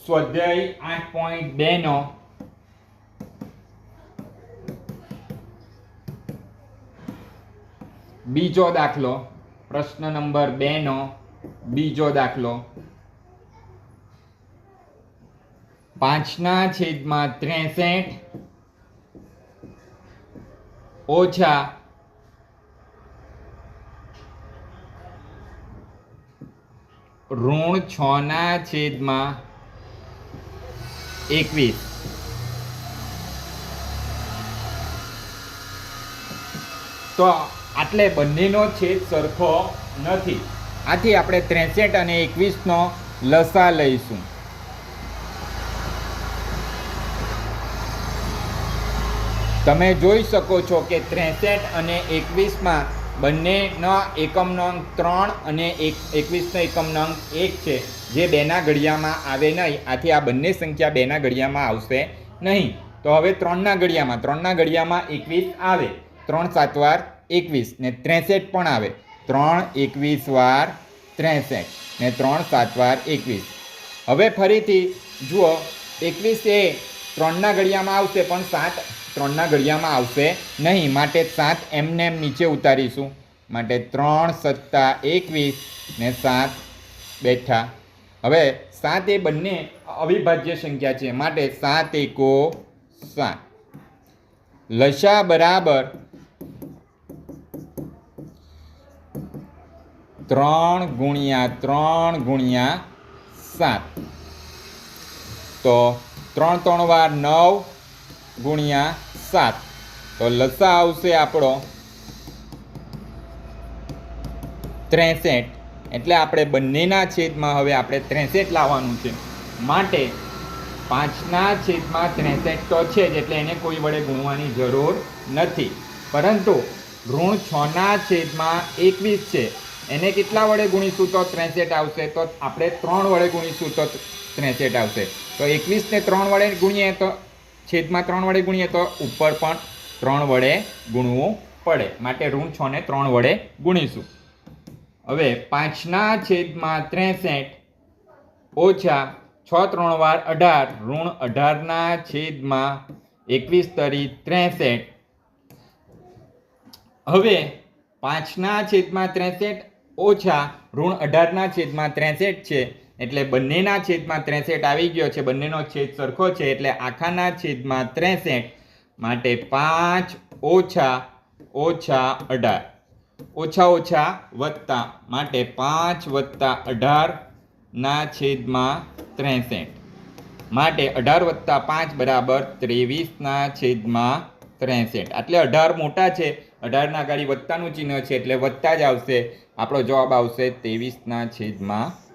સ્વાધ્યાય 8.2 નો બીજો દાખલો, પ્રશ્ન નંબર 2 નો બીજો દાખલો, 5/63 ઓછા ઋણ 6/21. તો આટલે બંનેનો છેદ સરખો નથી. આથી આપણે 63 અને 21 નો લસા લઈશું. તમે જોઈ શકો છો કે 63 અને 21 માં બંનેનો એકમનો અંક 3 અને 21 નો એકમનો અંક 1 છે, જે બેના ઘડિયામાં આવે નહીં. આથી આ બંને સંખ્યા બેના ઘડિયામાં આવશે નહીં. તો હવે 3ના ઘડિયામાં 21 આવે. 3 7 વાર 21 ને 63 પણ આવે. 3 21 વાર 63 ને 3 7 વાર 21. હવે ફરીથી જુઓ, 21 એ 3ના ઘડિયામાં આવશે પણ 7 3ના ઘડિયામાં આવશે નહીં. માટે 7 એમને એમ નીચે ઉતારીશું. માટે 3 + 21 ને 7 બેઠા. હવે 7 એ બંને અવિભાજ્ય સંખ્યા છે. માટે 7 એકો 7. લસા બરાબર 3 × 3 × 7. તો 3 3 વાર 9 × 7. તો લસા આવશે આપણો 63. એટલે આપણે બંનેના છેદમાં હવે આપણે 63 લાવવાનું છે. માટે 5/63 તો છે જ, એટલે એને કોઈ વડે ગુણવાની જરૂર નથી. પરંતુ ઋણ 6/21 છે, એને કેટલા વડે ગુણીશું તો 63 આવશે. તો આપણે 3 વડે ગુણીશું તો 63 આવશે. તો 21 ને 3 વડે ગુણીએ તો છેદમાં 3 વડે ગુણીએ તો ઉપર પણ 3 વડે ગુણવું પડે. માટે ઋણ 6 ને 3 વડે ગુણીશું. હવે 5/63 ઓછા 6 3 વાર 18 ઋણ 18/21 તરી 63. હવે 5/63 ઓછા ઋણ 18/63 છે, એટલે બંનેના છેદમાં 63 આવી ગયો છે. બંનેનો છેદ સરખો છે, એટલે આખાના છેદમાં 63. માટે 5 ઓછા 18 ઓછા ઓછા વત્તા. માટે 5 + 18/63. માટે 18 + 5 બરાબર 23/63. એટલે 18 મોટા છે, 18ના ગાડી વત્તાનું ચિહ્ન છે, એટલે વત્તા જ આવશે. આપણો જવાબ આવશે 23/63.